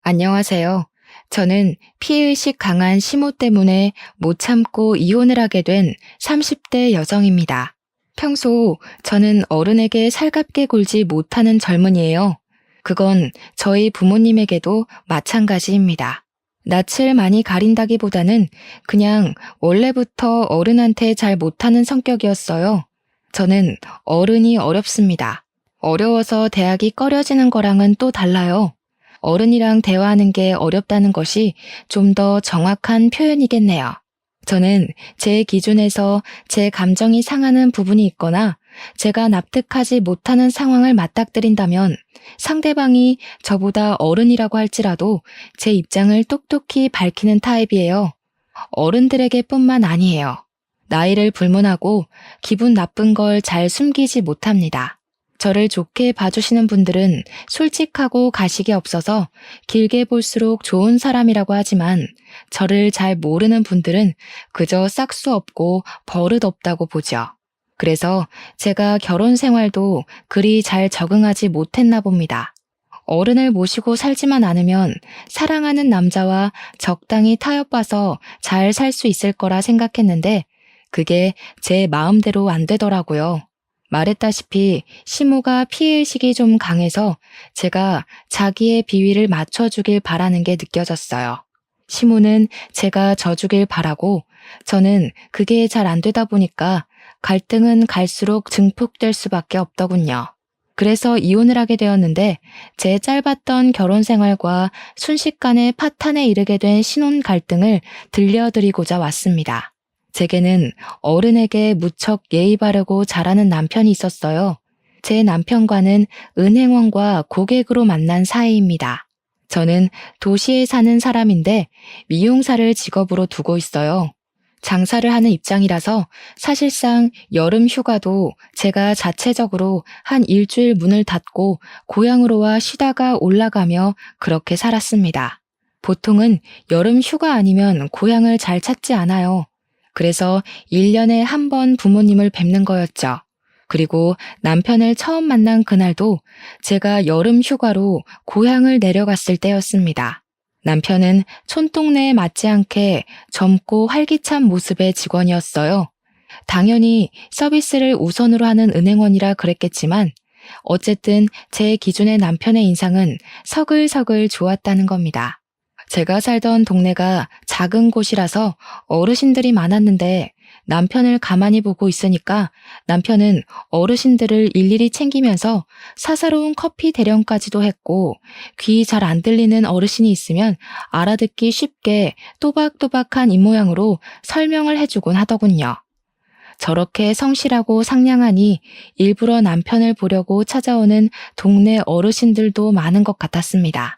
안녕하세요. 저는 피해의식 강한 시모 때문에 못 참고 이혼을 하게 된 30대 여성입니다. 평소 저는 어른에게 살갑게 굴지 못하는 젊은이에요. 그건 저희 부모님에게도 마찬가지입니다. 낯을 많이 가린다기보다는 그냥 원래부터 어른한테 잘 못하는 성격이었어요. 저는 어른이 어렵습니다. 어려워서 대학이 꺼려지는 거랑은 또 달라요. 어른이랑 대화하는 게 어렵다는 것이 좀 더 정확한 표현이겠네요. 저는 제 기준에서 제 감정이 상하는 부분이 있거나 제가 납득하지 못하는 상황을 맞닥뜨린다면 상대방이 저보다 어른이라고 할지라도 제 입장을 똑똑히 밝히는 타입이에요. 어른들에게 뿐만 아니에요. 나이를 불문하고 기분 나쁜 걸 잘 숨기지 못합니다. 저를 좋게 봐주시는 분들은 솔직하고 가식이 없어서 길게 볼수록 좋은 사람이라고 하지만 저를 잘 모르는 분들은 그저 싹수 없고 버릇 없다고 보죠. 그래서 제가 결혼 생활도 그리 잘 적응하지 못했나 봅니다. 어른을 모시고 살지만 않으면 사랑하는 남자와 적당히 타협봐서 잘 살 수 있을 거라 생각했는데 그게 제 마음대로 안 되더라고요. 말했다시피 시모가 피해의식이 좀 강해서 제가 자기의 비위를 맞춰주길 바라는 게 느껴졌어요. 시모는 제가 져주길 바라고 저는 그게 잘 안 되다 보니까 갈등은 갈수록 증폭될 수밖에 없더군요. 그래서 이혼을 하게 되었는데 제 짧았던 결혼 생활과 순식간에 파탄에 이르게 된 신혼 갈등을 들려드리고자 왔습니다. 제게는 어른에게 무척 예의 바르고 잘하는 남편이 있었어요. 제 남편과는 은행원과 고객으로 만난 사이입니다. 저는 도시에 사는 사람인데 미용사를 직업으로 두고 있어요. 장사를 하는 입장이라서 사실상 여름 휴가도 제가 자체적으로 한 일주일 문을 닫고 고향으로 와 쉬다가 올라가며 그렇게 살았습니다. 보통은 여름 휴가 아니면 고향을 잘 찾지 않아요. 그래서 1년에 한 번 부모님을 뵙는 거였죠. 그리고 남편을 처음 만난 그날도 제가 여름 휴가로 고향을 내려갔을 때였습니다. 남편은 촌동네에 맞지 않게 젊고 활기찬 모습의 직원이었어요. 당연히 서비스를 우선으로 하는 은행원이라 그랬겠지만 어쨌든 제 기준의 남편의 인상은 서글서글 좋았다는 겁니다. 제가 살던 동네가 작은 곳이라서 어르신들이 많았는데 남편을 가만히 보고 있으니까 남편은 어르신들을 일일이 챙기면서 사사로운 커피 대령까지도 했고 귀 잘 안 들리는 어르신이 있으면 알아듣기 쉽게 또박또박한 입모양으로 설명을 해주곤 하더군요. 저렇게 성실하고 상냥하니 일부러 남편을 보려고 찾아오는 동네 어르신들도 많은 것 같았습니다.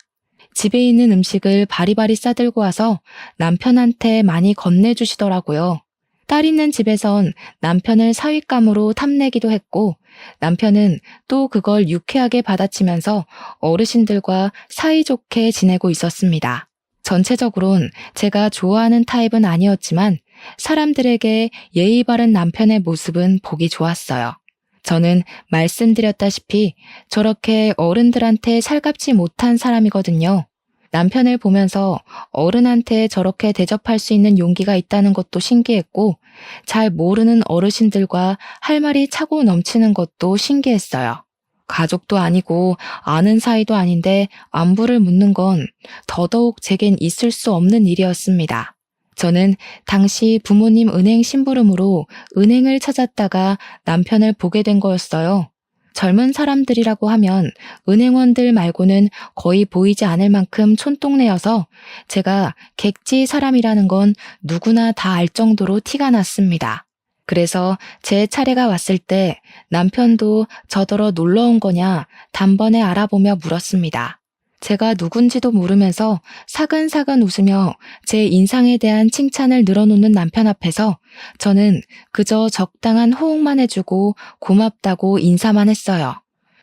집에 있는 음식을 바리바리 싸들고 와서 남편한테 많이 건네주시더라고요. 딸 있는 집에선 남편을 사윗감으로 탐내기도 했고 남편은 또 그걸 유쾌하게 받아치면서 어르신들과 사이좋게 지내고 있었습니다. 전체적으론 제가 좋아하는 타입은 아니었지만 사람들에게 예의 바른 남편의 모습은 보기 좋았어요. 저는 말씀드렸다시피 저렇게 어른들한테 살갑지 못한 사람이거든요. 남편을 보면서 어른한테 저렇게 대접할 수 있는 용기가 있다는 것도 신기했고 잘 모르는 어르신들과 할 말이 차고 넘치는 것도 신기했어요. 가족도 아니고 아는 사이도 아닌데 안부를 묻는 건 더더욱 제겐 있을 수 없는 일이었습니다. 저는 당시 부모님 은행 심부름으로 은행을 찾았다가 남편을 보게 된 거였어요. 젊은 사람들이라고 하면 은행원들 말고는 거의 보이지 않을 만큼 촌동네여서 제가 객지 사람이라는 건 누구나 다 알 정도로 티가 났습니다. 그래서 제 차례가 왔을 때 남편도 저더러 놀러 온 거냐 단번에 알아보며 물었습니다. 제가 누군지도 모르면서 사근사근 웃으며 제 인상에 대한 칭찬을 늘어놓는 남편 앞에서 저는 그저 적당한 호응만 해주고 고맙다고 인사만 했어요.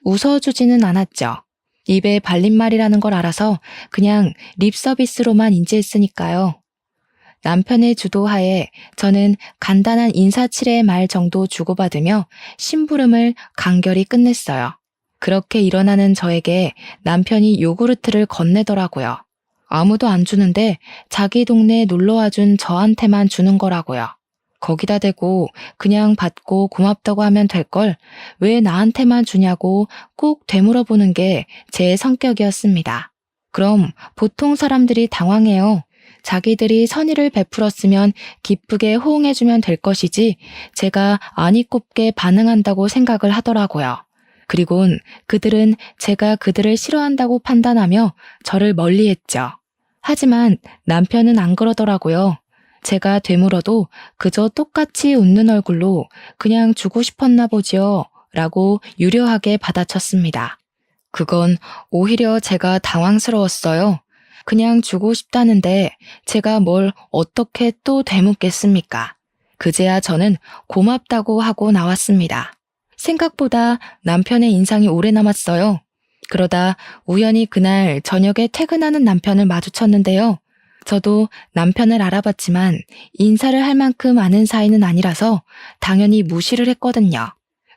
웃어주지는 않았죠. 입에 발린 말이라는 걸 알아서 그냥 립 서비스로만 인지했으니까요. 남편의 주도하에 저는 간단한 인사치레의 말 정도 주고받으며 심부름을 간결히 끝냈어요. 그렇게 일어나는 저에게 남편이 요구르트를 건네더라고요. 아무도 안 주는데 자기 동네에 놀러와 준 저한테만 주는 거라고요. 거기다 대고 그냥 받고 고맙다고 하면 될 걸 왜 나한테만 주냐고 꼭 되물어보는 게 제 성격이었습니다. 그럼 보통 사람들이 당황해요. 자기들이 선의를 베풀었으면 기쁘게 호응해주면 될 것이지 제가 아니 꼽게 반응한다고 생각을 하더라고요. 그리곤 그들은 제가 그들을 싫어한다고 판단하며 저를 멀리했죠. 하지만 남편은 안 그러더라고요. 제가 되물어도 그저 똑같이 웃는 얼굴로 그냥 주고 싶었나 보지요 라고 유려하게 받아쳤습니다. 그건 오히려 제가 당황스러웠어요. 그냥 주고 싶다는데 제가 뭘 어떻게 또 되묻겠습니까? 그제야 저는 고맙다고 하고 나왔습니다. 생각보다 남편의 인상이 오래 남았어요. 그러다 우연히 그날 저녁에 퇴근하는 남편을 마주쳤는데요. 저도 남편을 알아봤지만 인사를 할 만큼 아는 사이는 아니라서 당연히 무시를 했거든요.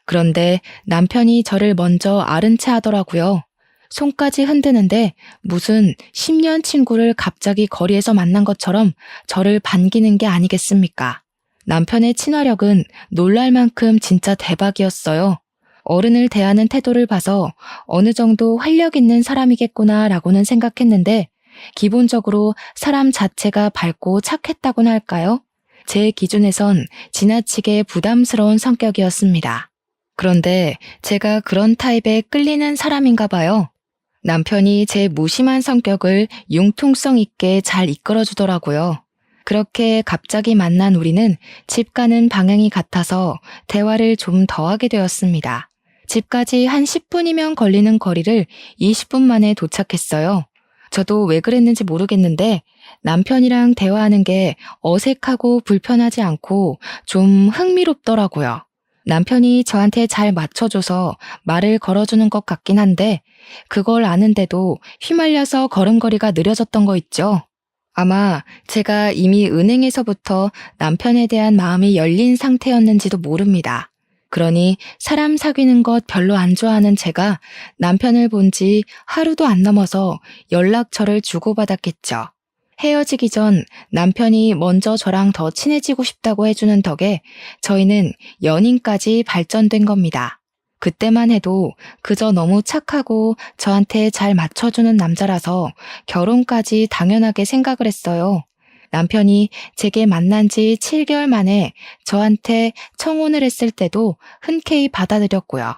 그런데 남편이 저를 먼저 아른 체 하더라고요. 손까지 흔드는데 무슨 10년 친구를 갑자기 거리에서 만난 것처럼 저를 반기는 게 아니겠습니까? 남편의 친화력은 놀랄 만큼 진짜 대박이었어요. 어른을 대하는 태도를 봐서 어느 정도 활력 있는 사람이겠구나 라고는 생각했는데 기본적으로 사람 자체가 밝고 착했다고나 할까요? 제 기준에선 지나치게 부담스러운 성격이었습니다. 그런데 제가 그런 타입에 끌리는 사람인가 봐요. 남편이 제 무심한 성격을 융통성 있게 잘 이끌어주더라고요. 그렇게 갑자기 만난 우리는 집 가는 방향이 같아서 대화를 좀 더 하게 되었습니다. 집까지 한 10분이면 걸리는 거리를 20분 만에 도착했어요. 저도 왜 그랬는지 모르겠는데 남편이랑 대화하는 게 어색하고 불편하지 않고 좀 흥미롭더라고요. 남편이 저한테 잘 맞춰줘서 말을 걸어주는 것 같긴 한데 그걸 아는데도 휘말려서 걸음걸이가 느려졌던 거 있죠. 아마 제가 이미 은행에서부터 남편에 대한 마음이 열린 상태였는지도 모릅니다. 그러니 사람 사귀는 것 별로 안 좋아하는 제가 남편을 본 지 하루도 안 넘어서 연락처를 주고받았겠죠. 헤어지기 전 남편이 먼저 저랑 더 친해지고 싶다고 해주는 덕에 저희는 연인까지 발전된 겁니다. 그때만 해도 그저 너무 착하고 저한테 잘 맞춰주는 남자라서 결혼까지 당연하게 생각을 했어요. 남편이 제게 만난 지 7개월 만에 저한테 청혼을 했을 때도 흔쾌히 받아들였고요.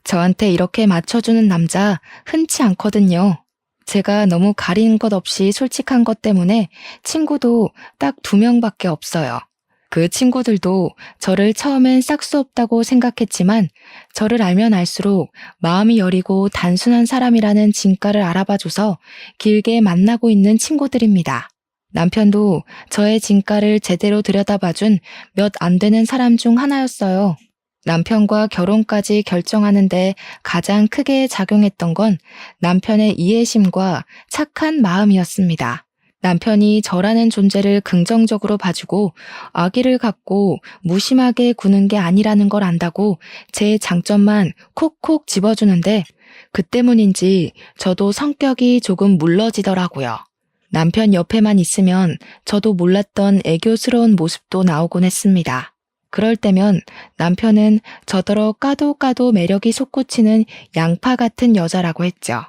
저한테 이렇게 맞춰주는 남자 흔치 않거든요. 제가 너무 가리는 것 없이 솔직한 것 때문에 친구도 딱 2명밖에 없어요. 그 친구들도 저를 처음엔 싹수 없다고 생각했지만 저를 알면 알수록 마음이 여리고 단순한 사람이라는 진가를 알아봐줘서 길게 만나고 있는 친구들입니다. 남편도 저의 진가를 제대로 들여다봐준 몇 안 되는 사람 중 하나였어요. 남편과 결혼까지 결정하는데 가장 크게 작용했던 건 남편의 이해심과 착한 마음이었습니다. 남편이 저라는 존재를 긍정적으로 봐주고 아기를 갖고 무심하게 구는 게 아니라는 걸 안다고 제 장점만 콕콕 집어주는데 그 때문인지 저도 성격이 조금 물러지더라고요. 남편 옆에만 있으면 저도 몰랐던 애교스러운 모습도 나오곤 했습니다. 그럴 때면 남편은 저더러 까도 매력이 솟구치는 양파 같은 여자라고 했죠.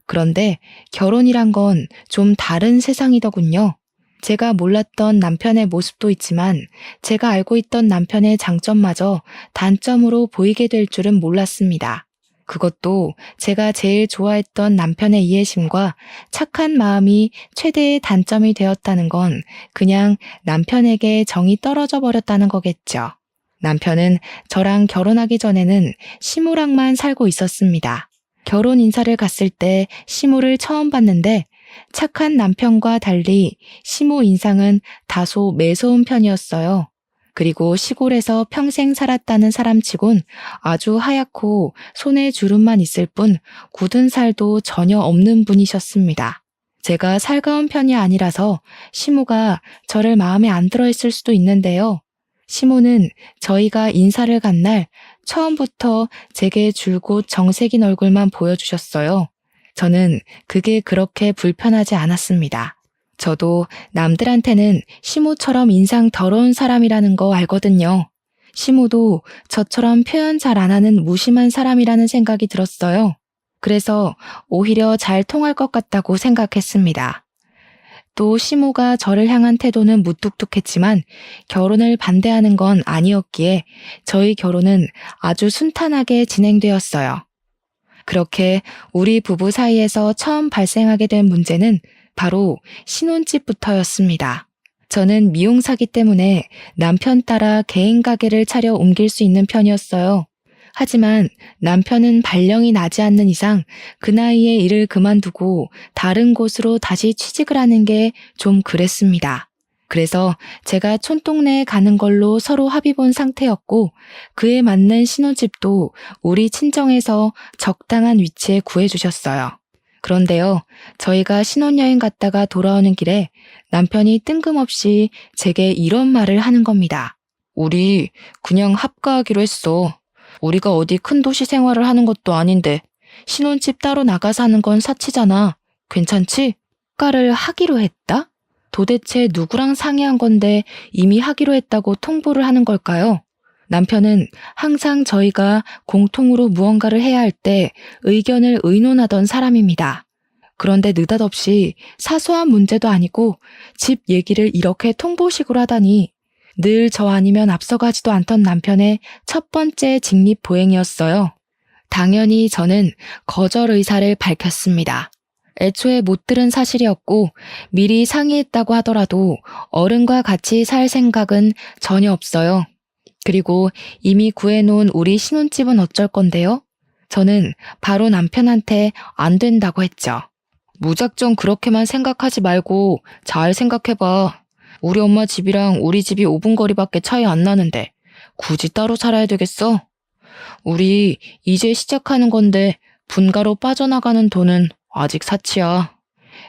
그런데 결혼이란 건 좀 다른 세상이더군요. 제가 몰랐던 남편의 모습도 있지만 제가 알고 있던 남편의 장점마저 단점으로 보이게 될 줄은 몰랐습니다. 그것도 제가 제일 좋아했던 남편의 이해심과 착한 마음이 최대의 단점이 되었다는 건 그냥 남편에게 정이 떨어져 버렸다는 거겠죠. 남편은 저랑 결혼하기 전에는 시무랑만 살고 있었습니다. 결혼 인사를 갔을 때 시무를 처음 봤는데 착한 남편과 달리 시무 인상은 다소 매서운 편이었어요. 그리고 시골에서 평생 살았다는 사람치곤 아주 하얗고 손에 주름만 있을 뿐 굳은 살도 전혀 없는 분이셨습니다. 제가 살가운 편이 아니라서 시무가 저를 마음에 안 들어 했을 수도 있는데요. 시무는 저희가 인사를 간 날 처음부터 제게 줄곧 정색인 얼굴만 보여주셨어요. 저는 그게 그렇게 불편하지 않았습니다. 저도 남들한테는 시모처럼 인상 더러운 사람이라는 거 알거든요. 시모도 저처럼 표현 잘 안 하는 무심한 사람이라는 생각이 들었어요. 그래서 오히려 잘 통할 것 같다고 생각했습니다. 또 시모가 저를 향한 태도는 무뚝뚝했지만 결혼을 반대하는 건 아니었기에 저희 결혼은 아주 순탄하게 진행되었어요. 그렇게 우리 부부 사이에서 처음 발생하게 된 문제는 바로 신혼집부터였습니다. 저는 미용사기 때문에 남편 따라 개인 가게를 차려 옮길 수 있는 편이었어요. 하지만 남편은 발령이 나지 않는 이상 그 나이에 일을 그만두고 다른 곳으로 다시 취직을 하는 게 좀 그랬습니다. 그래서 제가 촌동네에 가는 걸로 서로 합의 본 상태였고 그에 맞는 신혼집도 우리 친정에서 적당한 위치에 구해주셨어요. 그런데요, 저희가 신혼여행 갔다가 돌아오는 길에 남편이 뜬금없이 제게 이런 말을 하는 겁니다. 우리 그냥 합가하기로 했어. 우리가 어디 큰 도시 생활을 하는 것도 아닌데 신혼집 따로 나가 사는 건 사치잖아. 괜찮지? 합가를 하기로 했다? 도대체 누구랑 상의한 건데 이미 하기로 했다고 통보를 하는 걸까요? 남편은 항상 저희가 공통으로 무언가를 해야 할 때 의견을 의논하던 사람입니다. 그런데 느닷없이 사소한 문제도 아니고 집 얘기를 이렇게 통보식으로 하다니 늘 저 아니면 앞서가지도 않던 남편의 첫 번째 직립보행이었어요. 당연히 저는 거절 의사를 밝혔습니다. 애초에 못 들은 사실이었고 미리 상의했다고 하더라도 어른과 같이 살 생각은 전혀 없어요. 그리고 이미 구해놓은 우리 신혼집은 어쩔 건데요? 저는 바로 남편한테 안 된다고 했죠. 무작정 그렇게만 생각하지 말고 잘 생각해봐. 우리 엄마 집이랑 우리 집이 5분 거리밖에 차이 안 나는데 굳이 따로 살아야 되겠어? 우리 이제 시작하는 건데 분가로 빠져나가는 돈은 아직 사치야.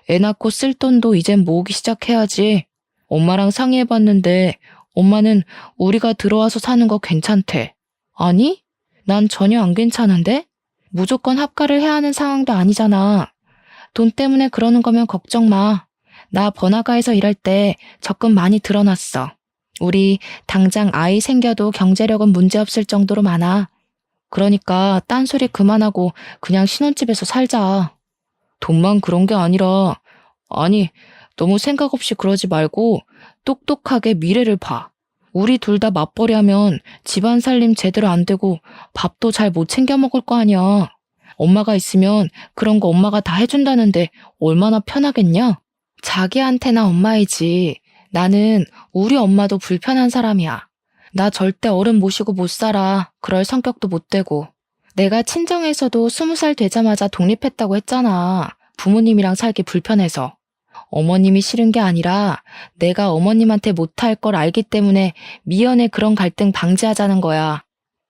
애 낳고 쓸 돈도 이젠 모으기 시작해야지. 엄마랑 상의해봤는데 엄마는 우리가 들어와서 사는 거 괜찮대. 아니? 난 전혀 안 괜찮은데? 무조건 합가를 해야 하는 상황도 아니잖아. 돈 때문에 그러는 거면 걱정 마. 나 번화가에서 일할 때 적금 많이 들어놨어. 우리 당장 아이 생겨도 경제력은 문제없을 정도로 많아. 그러니까 딴소리 그만하고 그냥 신혼집에서 살자. 돈만 그런 게 아니라, 아니, 너무 생각 없이 그러지 말고 똑똑하게 미래를 봐. 우리 둘 다 맞벌이 하면 집안 살림 제대로 안 되고 밥도 잘 못 챙겨 먹을 거 아니야. 엄마가 있으면 그런 거 엄마가 다 해준다는데 얼마나 편하겠냐? 자기한테나 엄마이지. 나는 우리 엄마도 불편한 사람이야. 나 절대 어른 모시고 못 살아. 그럴 성격도 못 되고. 내가 친정에서도 20살 되자마자 독립했다고 했잖아. 부모님이랑 살기 불편해서. 어머님이 싫은 게 아니라 내가 어머님한테 못할 걸 알기 때문에 미연에 그런 갈등 방지하자는 거야.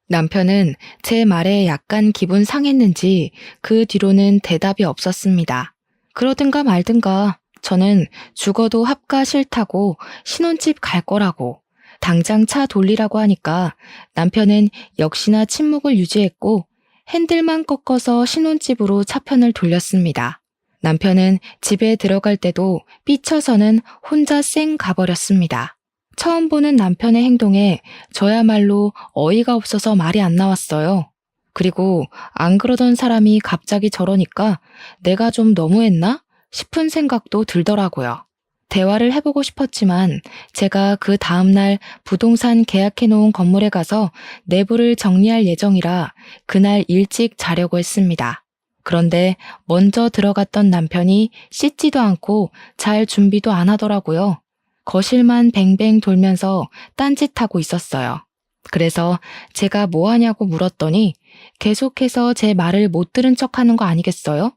남편은 제 말에 약간 기분 상했는지 그 뒤로는 대답이 없었습니다. 그러든가 말든가 저는 죽어도 합가 싫다고 신혼집 갈 거라고 당장 차 돌리라고 하니까 남편은 역시나 침묵을 유지했고 핸들만 꺾어서 신혼집으로 차편을 돌렸습니다. 남편은 집에 들어갈 때도 삐쳐서는 혼자 쌩 가버렸습니다. 처음 보는 남편의 행동에 저야말로 어이가 없어서 말이 안 나왔어요. 그리고 안 그러던 사람이 갑자기 저러니까 내가 좀 너무했나 싶은 생각도 들더라고요. 대화를 해보고 싶었지만 제가 그 다음날 부동산 계약해놓은 건물에 가서 내부를 정리할 예정이라 그날 일찍 자려고 했습니다. 그런데 먼저 들어갔던 남편이 씻지도 않고 잘 준비도 안 하더라고요. 거실만 뱅뱅 돌면서 딴짓하고 있었어요. 그래서 제가 뭐 하냐고 물었더니 계속해서 제 말을 못 들은 척하는 거 아니겠어요?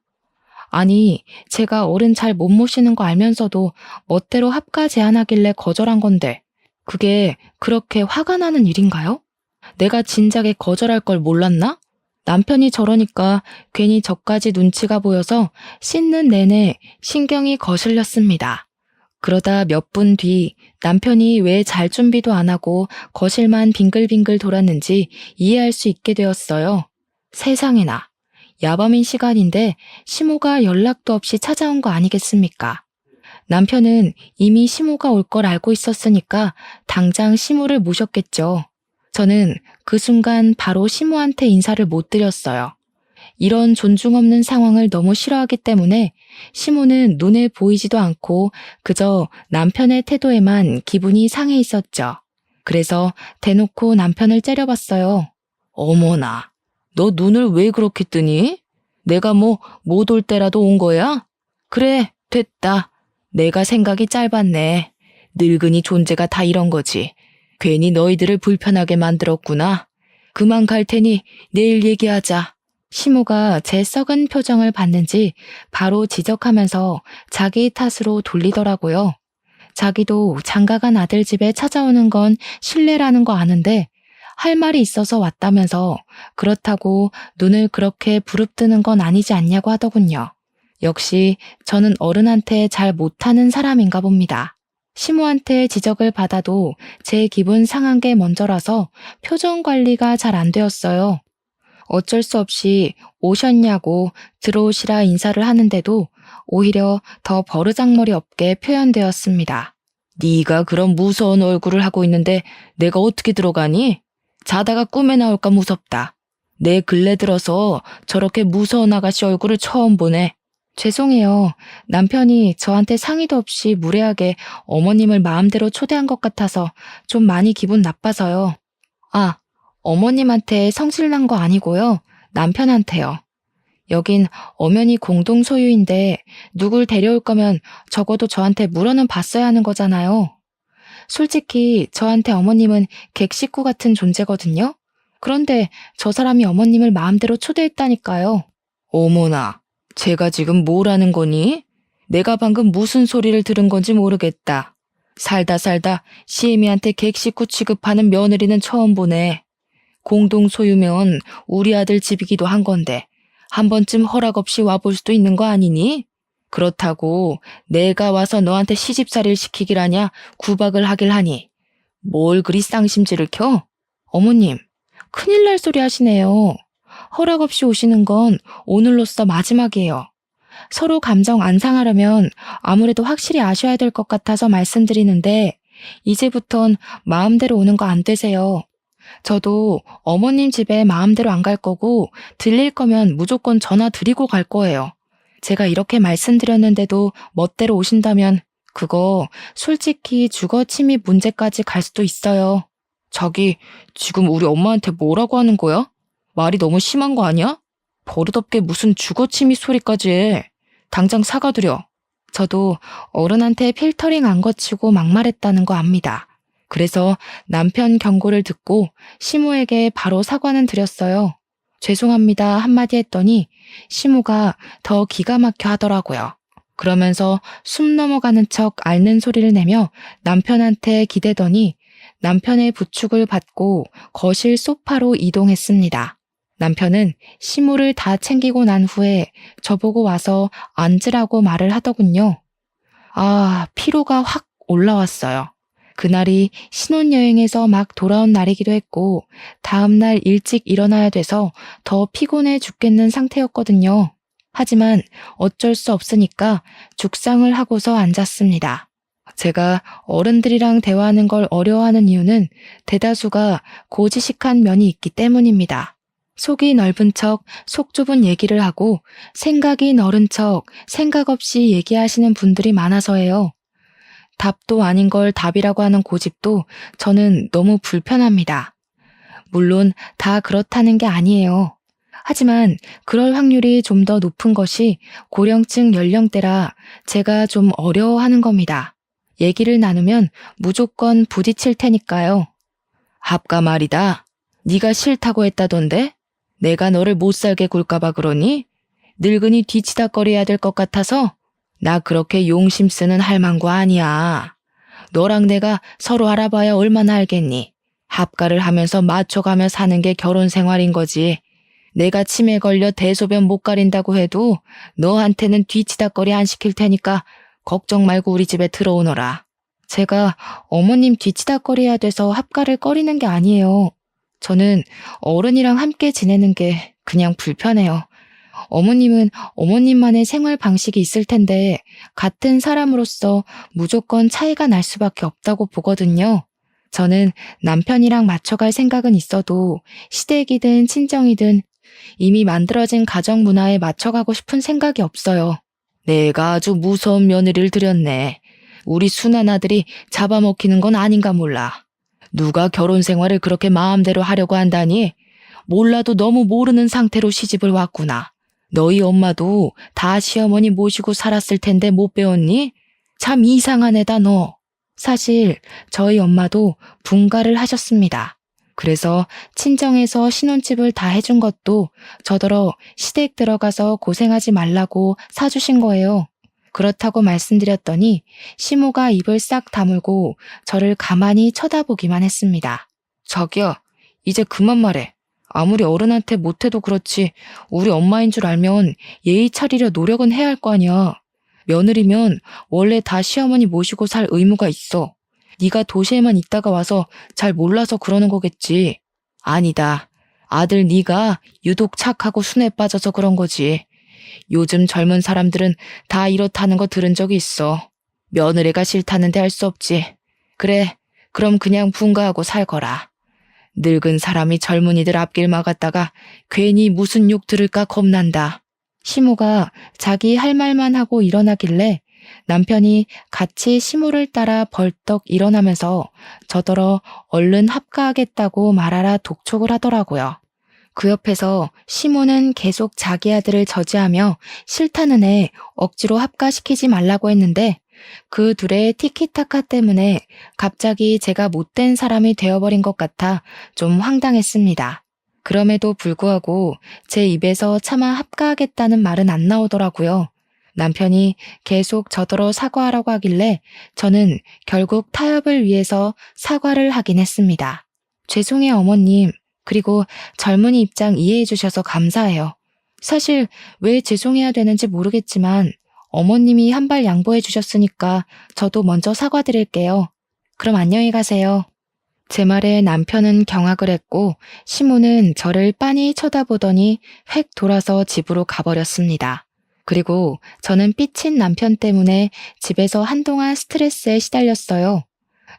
아니, 제가 어른 잘 못 모시는 거 알면서도 멋대로 합가 제안하길래 거절한 건데 그게 그렇게 화가 나는 일인가요? 내가 진작에 거절할 걸 몰랐나? 남편이 저러니까 괜히 저까지 눈치가 보여서 씻는 내내 신경이 거슬렸습니다. 그러다 몇 분 뒤 남편이 왜 잘 준비도 안 하고 거실만 빙글빙글 돌았는지 이해할 수 있게 되었어요. 세상에나, 야밤인 시간인데 시모가 연락도 없이 찾아온 거 아니겠습니까? 남편은 이미 시모가 올 걸 알고 있었으니까 당장 시모를 모셨겠죠. 저는 그 순간 바로 시모한테 인사를 못 드렸어요. 이런 존중 없는 상황을 너무 싫어하기 때문에 시모는 눈에 보이지도 않고 그저 남편의 태도에만 기분이 상해 있었죠. 그래서 대놓고 남편을 째려봤어요. 어머나, 너 눈을 왜 그렇게 뜨니? 내가 뭐 못 올 때라도 온 거야? 그래, 됐다. 내가 생각이 짧았네. 늙은이 존재가 다 이런 거지. 괜히 너희들을 불편하게 만들었구나. 그만 갈 테니 내일 얘기하자. 시모가 제 썩은 표정을 봤는지 바로 지적하면서 자기 탓으로 돌리더라고요. 자기도 장가간 아들 집에 찾아오는 건 실례라는 거 아는데 할 말이 있어서 왔다면서 그렇다고 눈을 그렇게 부릅뜨는 건 아니지 않냐고 하더군요. 역시 저는 어른한테 잘 못하는 사람인가 봅니다. 시모한테 지적을 받아도 제 기분 상한 게 먼저라서 표정 관리가 잘 안 되었어요. 어쩔 수 없이 오셨냐고 들어오시라 인사를 하는데도 오히려 더 버르장머리 없게 표현되었습니다. 네가 그런 무서운 얼굴을 하고 있는데 내가 어떻게 들어가니? 자다가 꿈에 나올까 무섭다. 내 근래 들어서 저렇게 무서운 아가씨 얼굴을 처음 보네. 죄송해요. 남편이 저한테 상의도 없이 무례하게 어머님을 마음대로 초대한 것 같아서 좀 많이 기분 나빠서요. 아, 어머님한테 성질난 거 아니고요. 남편한테요. 여긴 엄연히 공동 소유인데 누굴 데려올 거면 적어도 저한테 물어는 봤어야 하는 거잖아요. 솔직히 저한테 어머님은 객식구 같은 존재거든요. 그런데 저 사람이 어머님을 마음대로 초대했다니까요. 어머나, 제가 지금 뭘 하는 거니? 내가 방금 무슨 소리를 들은 건지 모르겠다. 살다 시애미한테 객식구 취급하는 며느리는 처음 보네. 공동 소유면 우리 아들 집이기도 한 건데 한 번쯤 허락 없이 와볼 수도 있는 거 아니니? 그렇다고 내가 와서 너한테 시집살이를 시키기라냐 구박을 하길 하니 뭘 그리 쌍심지를 켜? 어머님, 큰일 날 소리 하시네요. 허락 없이 오시는 건 오늘로써 마지막이에요. 서로 감정 안 상하려면 아무래도 확실히 아셔야 될 것 같아서 말씀드리는데 이제부턴 마음대로 오는 거 안 되세요. 저도 어머님 집에 마음대로 안 갈 거고 들릴 거면 무조건 전화 드리고 갈 거예요. 제가 이렇게 말씀드렸는데도 멋대로 오신다면 그거 솔직히 주거 침입 문제까지 갈 수도 있어요. 자기 지금 우리 엄마한테 뭐라고 하는 거야? 말이 너무 심한 거 아니야? 버릇없게 무슨 주거 침입 소리까지 해. 당장 사과드려. 저도 어른한테 필터링 안 거치고 막말했다는 거 압니다. 그래서 남편 경고를 듣고 시모에게 바로 사과는 드렸어요. 죄송합니다 한마디 했더니 시모가 더 기가 막혀 하더라고요. 그러면서 숨 넘어가는 척 앓는 소리를 내며 남편한테 기대더니 남편의 부축을 받고 거실 소파로 이동했습니다. 남편은 시모를 다 챙기고 난 후에 저보고 와서 앉으라고 말을 하더군요. 아, 피로가 확 올라왔어요. 그날이 신혼여행에서 막 돌아온 날이기도 했고 다음날 일찍 일어나야 돼서 더 피곤해 죽겠는 상태였거든요. 하지만 어쩔 수 없으니까 죽상을 하고서 앉았습니다. 제가 어른들이랑 대화하는 걸 어려워하는 이유는 대다수가 고지식한 면이 있기 때문입니다. 속이 넓은 척 속 좁은 얘기를 하고 생각이 넓은 척 생각 없이 얘기하시는 분들이 많아서예요. 답도 아닌 걸 답이라고 하는 고집도 저는 너무 불편합니다. 물론 다 그렇다는 게 아니에요. 하지만 그럴 확률이 좀 더 높은 것이 고령층 연령대라 제가 좀 어려워하는 겁니다. 얘기를 나누면 무조건 부딪힐 테니까요. 합가 말이다. 네가 싫다고 했다던데? 내가 너를 못 살게 굴까봐 그러니? 늙은이 뒤치다거려야 될 것 같아서? 나 그렇게 용심 쓰는 할망구 아니야. 너랑 내가 서로 알아봐야 얼마나 알겠니? 합가를 하면서 맞춰가며 사는 게 결혼 생활인 거지. 내가 치매 걸려 대소변 못 가린다고 해도 너한테는 뒤치다거리 안 시킬 테니까 걱정 말고 우리 집에 들어오너라. 제가 어머님 뒤치다거려야 돼서 합가를 꺼리는 게 아니에요. 저는 어른이랑 함께 지내는 게 그냥 불편해요. 어머님은 어머님만의 생활 방식이 있을 텐데 같은 사람으로서 무조건 차이가 날 수밖에 없다고 보거든요. 저는 남편이랑 맞춰갈 생각은 있어도 시댁이든 친정이든 이미 만들어진 가정 문화에 맞춰가고 싶은 생각이 없어요. 내가 아주 무서운 며느리를 들였네. 우리 순한 아들이 잡아먹히는 건 아닌가 몰라. 누가 결혼 생활을 그렇게 마음대로 하려고 한다니? 몰라도 너무 모르는 상태로 시집을 왔구나. 너희 엄마도 다 시어머니 모시고 살았을 텐데 못 배웠니? 참 이상한 애다 너. 사실 저희 엄마도 분가를 하셨습니다. 그래서 친정에서 신혼집을 다 해준 것도 저더러 시댁 들어가서 고생하지 말라고 사주신 거예요. 그렇다고 말씀드렸더니 시모가 입을 싹 다물고 저를 가만히 쳐다보기만 했습니다. 자기야, 이제 그만 말해. 아무리 어른한테 못해도 그렇지 우리 엄마인 줄 알면 예의 차리려 노력은 해야 할 거 아니야. 며느리면 원래 다 시어머니 모시고 살 의무가 있어. 네가 도시에만 있다가 와서 잘 몰라서 그러는 거겠지. 아니다. 아들 네가 유독 착하고 순해 빠져서 그런 거지. 요즘 젊은 사람들은 다 이렇다는 거 들은 적이 있어. 며느리가 싫다는데 할 수 없지. 그래, 그럼 그냥 분가하고 살거라. 늙은 사람이 젊은이들 앞길 막았다가 괜히 무슨 욕 들을까 겁난다. 시모가 자기 할 말만 하고 일어나길래 남편이 같이 시모를 따라 벌떡 일어나면서 저더러 얼른 합가하겠다고 말하라 독촉을 하더라고요. 그 옆에서 시모는 계속 자기 아들을 저지하며 싫다는 애 억지로 합가시키지 말라고 했는데 그 둘의 티키타카 때문에 갑자기 제가 못된 사람이 되어버린 것 같아 좀 황당했습니다. 그럼에도 불구하고 제 입에서 차마 합가하겠다는 말은 안 나오더라고요. 남편이 계속 저더러 사과하라고 하길래 저는 결국 타협을 위해서 사과를 하긴 했습니다. 죄송해요 어머님. 그리고 젊은이 입장 이해해 주셔서 감사해요. 사실 왜 죄송해야 되는지 모르겠지만 어머님이 한 발 양보해 주셨으니까 저도 먼저 사과드릴게요. 그럼 안녕히 가세요. 제 말에 남편은 경악을 했고 시모는 저를 빤히 쳐다보더니 획 돌아서 집으로 가버렸습니다. 그리고 저는 삐친 남편 때문에 집에서 한동안 스트레스에 시달렸어요.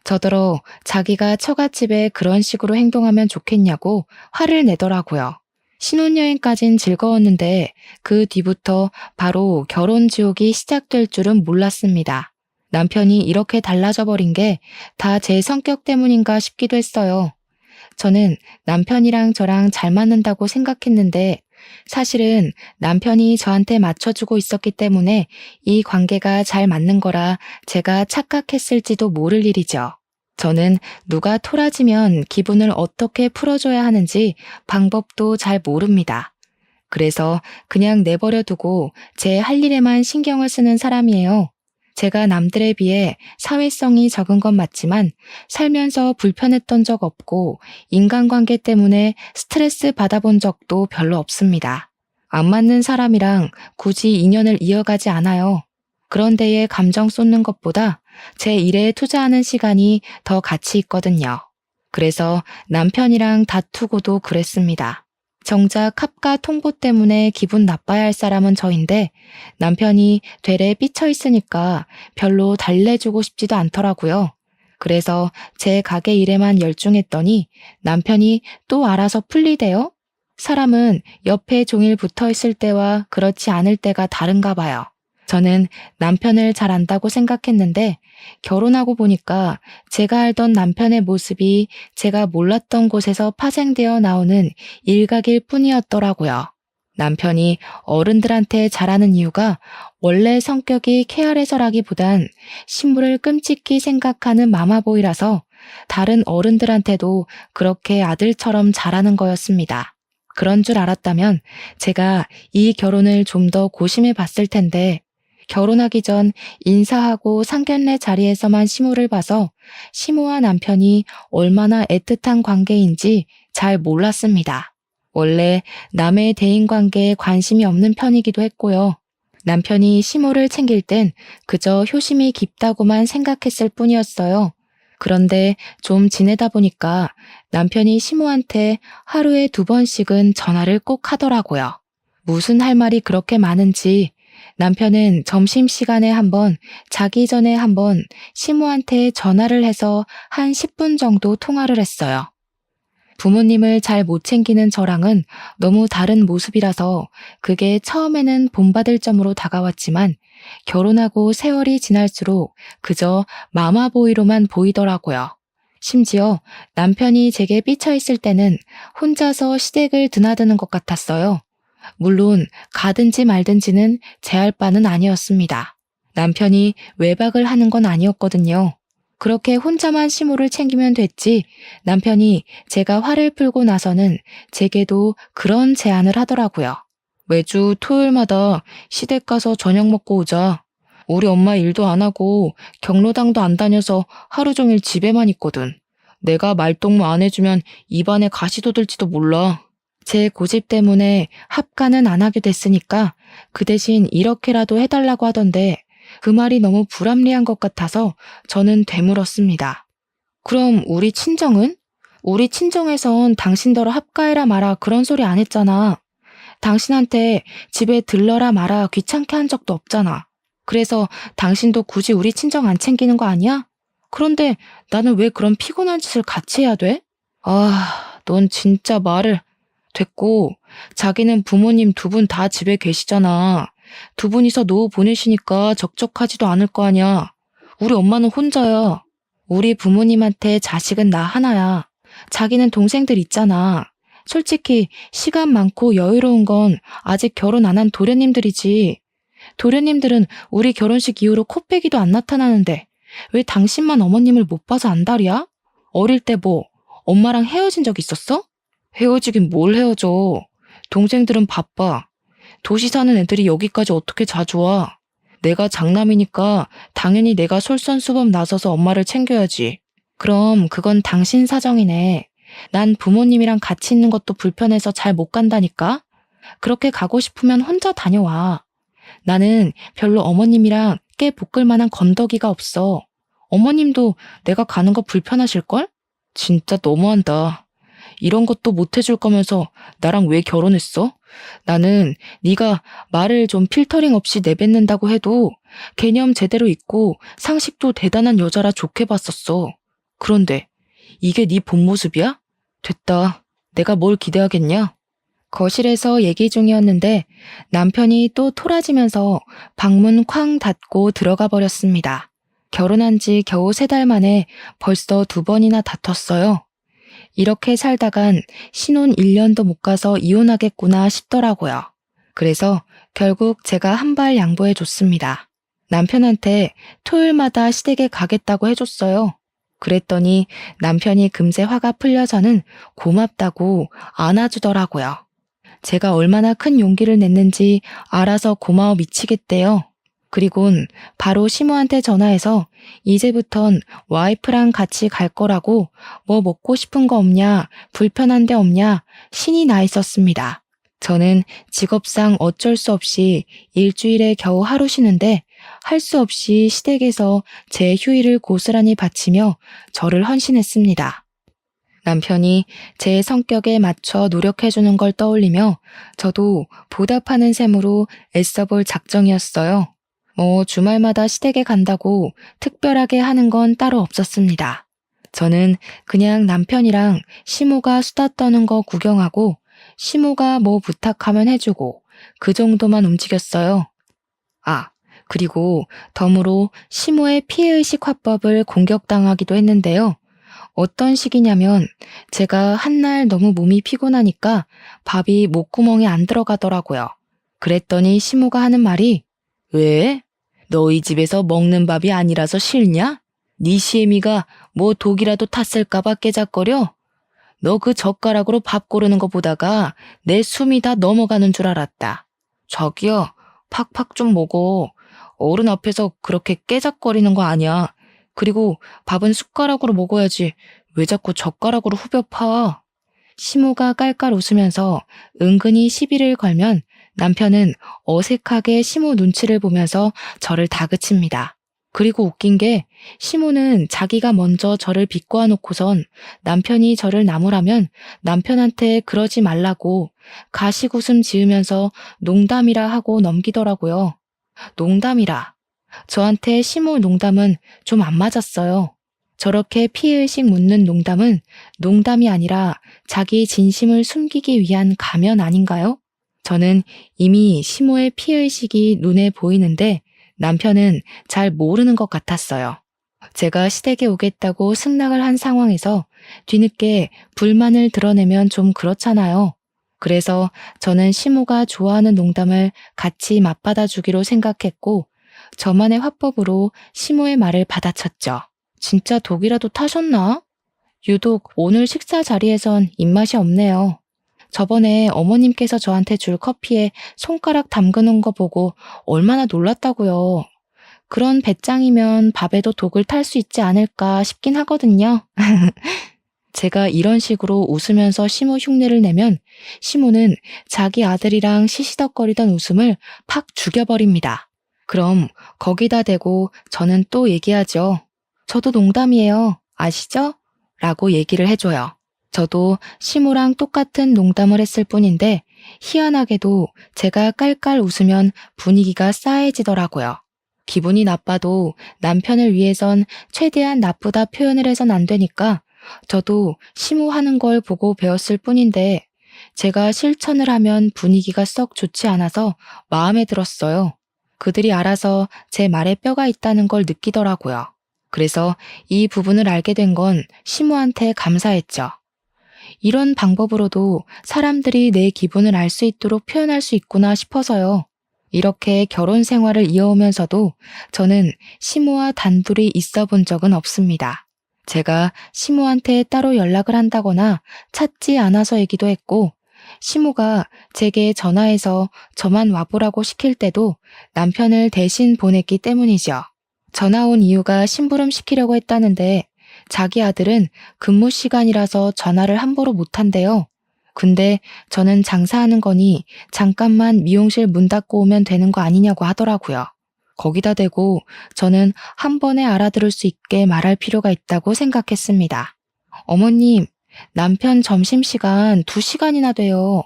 저더러 자기가 처갓집에 그런 식으로 행동하면 좋겠냐고 화를 내더라고요. 신혼여행까진 즐거웠는데 그 뒤부터 바로 결혼 지옥이 시작될 줄은 몰랐습니다. 남편이 이렇게 달라져 버린 게 다 제 성격 때문인가 싶기도 했어요. 저는 남편이랑 저랑 잘 맞는다고 생각했는데 사실은 남편이 저한테 맞춰주고 있었기 때문에 이 관계가 잘 맞는 거라 제가 착각했을지도 모를 일이죠. 저는 누가 토라지면 기분을 어떻게 풀어줘야 하는지 방법도 잘 모릅니다. 그래서 그냥 내버려 두고 제 할 일에만 신경을 쓰는 사람이에요. 제가 남들에 비해 사회성이 적은 건 맞지만 살면서 불편했던 적 없고 인간관계 때문에 스트레스 받아본 적도 별로 없습니다. 안 맞는 사람이랑 굳이 인연을 이어가지 않아요. 그런 데에 감정 쏟는 것보다 제 일에 투자하는 시간이 더 가치 있거든요. 그래서 남편이랑 다투고도 그랬습니다. 정작 합가 통보 때문에 기분 나빠야 할 사람은 저인데 남편이 되레 삐쳐 있으니까 별로 달래주고 싶지도 않더라고요. 그래서 제 가게 일에만 열중했더니 남편이 또 알아서 풀리대요? 사람은 옆에 종일 붙어 있을 때와 그렇지 않을 때가 다른가 봐요. 저는 남편을 잘 안다고 생각했는데 결혼하고 보니까 제가 알던 남편의 모습이 제가 몰랐던 곳에서 파생되어 나오는 일각일 뿐이었더라고요. 남편이 어른들한테 잘하는 이유가 원래 성격이 쾌활해서라기보단 신부를 끔찍히 생각하는 마마보이라서 다른 어른들한테도 그렇게 아들처럼 잘하는 거였습니다. 그런 줄 알았다면 제가 이 결혼을 좀 더 고심해 봤을 텐데 결혼하기 전 인사하고 상견례 자리에서만 시모를 봐서 시모와 남편이 얼마나 애틋한 관계인지 잘 몰랐습니다. 원래 남의 대인관계에 관심이 없는 편이기도 했고요. 남편이 시모를 챙길 땐 그저 효심이 깊다고만 생각했을 뿐이었어요. 그런데 좀 지내다 보니까 남편이 시모한테 하루에 2번씩은 전화를 꼭 하더라고요. 무슨 할 말이 그렇게 많은지 남편은 점심시간에 한 번, 자기 전에 한 번 시모한테 전화를 해서 한 10분 정도 통화를 했어요. 부모님을 잘 못 챙기는 저랑은 너무 다른 모습이라서 그게 처음에는 본받을 점으로 다가왔지만 결혼하고 세월이 지날수록 그저 마마보이로만 보이더라고요. 심지어 남편이 제게 삐쳐있을 때는 혼자서 시댁을 드나드는 것 같았어요. 물론 가든지 말든지는 제 할 바는 아니었습니다. 남편이 외박을 하는 건 아니었거든요. 그렇게 혼자만 시모를 챙기면 됐지 남편이 제가 화를 풀고 나서는 제게도 그런 제안을 하더라고요. 매주 토요일마다 시댁 가서 저녁 먹고 오자. 우리 엄마 일도 안 하고 경로당도 안 다녀서 하루 종일 집에만 있거든. 내가 말동무 안 해주면 입안에 가시 돋을지도 몰라. 제 고집 때문에 합가는 안 하게 됐으니까 그 대신 이렇게라도 해달라고 하던데 그 말이 너무 불합리한 것 같아서 저는 되물었습니다. 그럼 우리 친정은? 우리 친정에선 당신더러 합가해라 마라 그런 소리 안 했잖아. 당신한테 집에 들러라 마라 귀찮게 한 적도 없잖아. 그래서 당신도 굳이 우리 친정 안 챙기는 거 아니야? 그런데 나는 왜 그런 피곤한 짓을 같이 해야 돼? 넌 진짜 말을... 됐고, 자기는 부모님 두 분 다 집에 계시잖아. 두 분이서 노후 보내시니까 적적하지도 않을 거 아니야. 우리 엄마는 혼자야. 우리 부모님한테 자식은 나 하나야. 자기는 동생들 있잖아. 솔직히 시간 많고 여유로운 건 아직 결혼 안 한 도련님들이지. 도련님들은 우리 결혼식 이후로 코빼기도 안 나타나는데 왜 당신만 어머님을 못 봐서 안달이야? 어릴 때 뭐 엄마랑 헤어진 적 있었어? 헤어지긴 뭘 헤어져. 동생들은 바빠. 도시 사는 애들이 여기까지 어떻게 자주 와. 내가 장남이니까 당연히 내가 솔선수범 나서서 엄마를 챙겨야지. 그럼 그건 당신 사정이네. 난 부모님이랑 같이 있는 것도 불편해서 잘 못 간다니까. 그렇게 가고 싶으면 혼자 다녀와. 나는 별로 어머님이랑 깨 볶을 만한 건더기가 없어. 어머님도 내가 가는 거 불편하실걸? 진짜 너무한다. 이런 것도 못 해줄 거면서 나랑 왜 결혼했어? 나는 네가 말을 좀 필터링 없이 내뱉는다고 해도 개념 제대로 있고 상식도 대단한 여자라 좋게 봤었어. 그런데 이게 네 본 모습이야? 됐다. 내가 뭘 기대하겠냐? 거실에서 얘기 중이었는데 남편이 또 토라지면서 방문 쾅 닫고 들어가 버렸습니다. 결혼한 지 겨우 3달 만에 벌써 2번이나 다퉜어요. 이렇게 살다간 신혼 1년도 못 가서 이혼하겠구나 싶더라고요. 그래서 결국 제가 한 발 양보해 줬습니다. 남편한테 토요일마다 시댁에 가겠다고 해줬어요. 그랬더니 남편이 금세 화가 풀려서는 고맙다고 안아주더라고요. 제가 얼마나 큰 용기를 냈는지 알아서 고마워 미치겠대요. 그리곤 바로 시모한테 전화해서 이제부턴 와이프랑 같이 갈 거라고 뭐 먹고 싶은 거 없냐, 불편한 데 없냐 신이 나 있었습니다. 저는 직업상 어쩔 수 없이 일주일에 겨우 하루 쉬는데 할 수 없이 시댁에서 제 휴일을 고스란히 바치며 저를 헌신했습니다. 남편이 제 성격에 맞춰 노력해주는 걸 떠올리며 저도 보답하는 셈으로 애써볼 작정이었어요. 주말마다 시댁에 간다고 특별하게 하는 건 따로 없었습니다. 저는 그냥 남편이랑 시모가 수다 떠는 거 구경하고 시모가 뭐 부탁하면 해주고 그 정도만 움직였어요. 그리고 덤으로 시모의 피해의식 화법을 공격당하기도 했는데요. 어떤 식이냐면 제가 한날 너무 몸이 피곤하니까 밥이 목구멍에 안 들어가더라고요. 그랬더니 시모가 하는 말이 왜? 너희 집에서 먹는 밥이 아니라서 싫냐? 네 시애미가 뭐 독이라도 탔을까봐 깨작거려? 너 그 젓가락으로 밥 고르는 거 보다가 내 숨이 다 넘어가는 줄 알았다. 자기야, 팍팍 좀 먹어. 어른 앞에서 그렇게 깨작거리는 거 아니야. 그리고 밥은 숟가락으로 먹어야지. 왜 자꾸 젓가락으로 후벼 파? 시모가 깔깔 웃으면서 은근히 시비를 걸면 남편은 어색하게 시모 눈치를 보면서 저를 다그칩니다. 그리고 웃긴 게 시모는 자기가 먼저 저를 비꼬아 놓고선 남편이 저를 나무라면 남편한테 그러지 말라고 가식웃음 지으면서 농담이라 하고 넘기더라고요. 농담이라. 저한테 시모 농담은 좀 안 맞았어요. 저렇게 피해의식 묻는 농담은 농담이 아니라 자기 진심을 숨기기 위한 가면 아닌가요? 저는 이미 시모의 피해의식이 눈에 보이는데 남편은 잘 모르는 것 같았어요. 제가 시댁에 오겠다고 승낙을 한 상황에서 뒤늦게 불만을 드러내면 좀 그렇잖아요. 그래서 저는 시모가 좋아하는 농담을 같이 맞받아 주기로 생각했고 저만의 화법으로 시모의 말을 받아쳤죠. 진짜 독이라도 타셨나? 유독 오늘 식사 자리에선 입맛이 없네요. 저번에 어머님께서 저한테 줄 커피에 손가락 담그는 거 보고 얼마나 놀랐다고요. 그런 배짱이면 밥에도 독을 탈 수 있지 않을까 싶긴 하거든요. 제가 이런 식으로 웃으면서 시모 흉내를 내면 시모는 자기 아들이랑 시시덕거리던 웃음을 팍 죽여버립니다. 그럼 거기다 대고 저는 또 얘기하죠. 저도 농담이에요. 아시죠? 라고 얘기를 해줘요. 저도 시모랑 똑같은 농담을 했을 뿐인데 희한하게도 제가 깔깔 웃으면 분위기가 싸해지더라고요. 기분이 나빠도 남편을 위해선 최대한 나쁘다 표현을 해선 안 되니까 저도 시모하는 걸 보고 배웠을 뿐인데 제가 실천을 하면 분위기가 썩 좋지 않아서 마음에 들었어요. 그들이 알아서 제 말에 뼈가 있다는 걸 느끼더라고요. 그래서 이 부분을 알게 된 건 시모한테 감사했죠. 이런 방법으로도 사람들이 내 기분을 알 수 있도록 표현할 수 있구나 싶어서요. 이렇게 결혼 생활을 이어오면서도 저는 시모와 단둘이 있어 본 적은 없습니다. 제가 시모한테 따로 연락을 한다거나 찾지 않아서이기도 했고, 시모가 제게 전화해서 저만 와보라고 시킬 때도 남편을 대신 보냈기 때문이죠. 전화 온 이유가 심부름 시키려고 했다는데 자기 아들은 근무 시간이라서 전화를 함부로 못한대요. 근데 저는 장사하는 거니 잠깐만 미용실 문 닫고 오면 되는 거 아니냐고 하더라고요. 거기다 대고 저는 한 번에 알아들을 수 있게 말할 필요가 있다고 생각했습니다. 어머님, 남편 점심시간 2시간이나 돼요.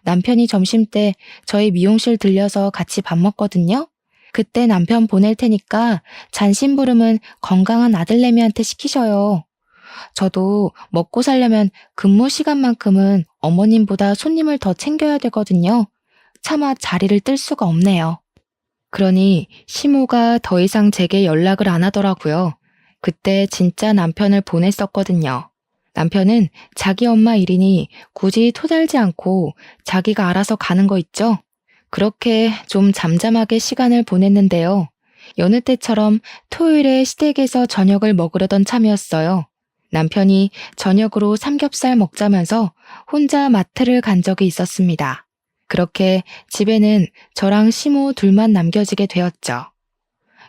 남편이 점심때 저희 미용실 들려서 같이 밥 먹거든요. 그때 남편 보낼 테니까 잔심부름은 건강한 아들내미한테 시키셔요. 저도 먹고 살려면 근무 시간만큼은 어머님보다 손님을 더 챙겨야 되거든요. 차마 자리를 뜰 수가 없네요. 그러니 시모가 더 이상 제게 연락을 안 하더라고요. 그때 진짜 남편을 보냈었거든요. 남편은 자기 엄마 일이니 굳이 토달지 않고 자기가 알아서 가는 거 있죠? 그렇게 좀 잠잠하게 시간을 보냈는데요. 여느 때처럼 토요일에 시댁에서 저녁을 먹으려던 참이었어요. 남편이 저녁으로 삼겹살 먹자면서 혼자 마트를 간 적이 있었습니다. 그렇게 집에는 저랑 시모 둘만 남겨지게 되었죠.